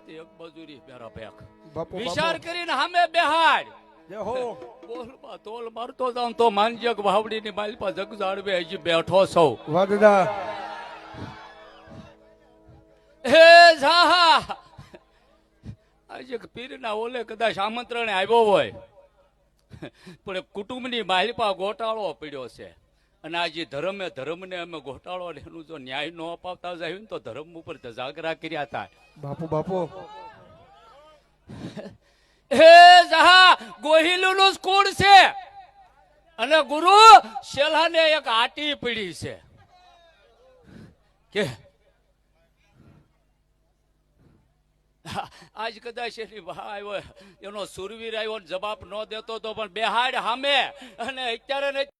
આથી એક મજૂરી બેરા ભેખ બાપુ વિચાર કરીને સામે બેહાડ જય હો બોલમાં તોલ મારતો જાઉં તો માનજે કે વાવડીની માલપા જગ જાળવે હજી બેઠો સૌ વાહ દાદા હે ઝા આજે પીરના ઓલે કદાચ આમંત્રણે આવ્યો હોય પણ કુટુંબની માલપા ગોટાળો પડ્યો છે અને આજે ધર્મને અમે ગોટાળો એનું જો ન્યાય ન અપાવતા જાય ને તો ધર્મ ઉપર જાગરા કર્યા હતા બાપુ બાપુ હે જહા ગોહિલું નું સ્કૂલ છે અને ગુરુ શેલાને એક આટી પડી છે કે આજ કદાચ એની વાહ આવ્યો એનો સુરવીર આવ્યો જવાબ ન દેતો તો પણ બેહાડ સામે અને અત્યારે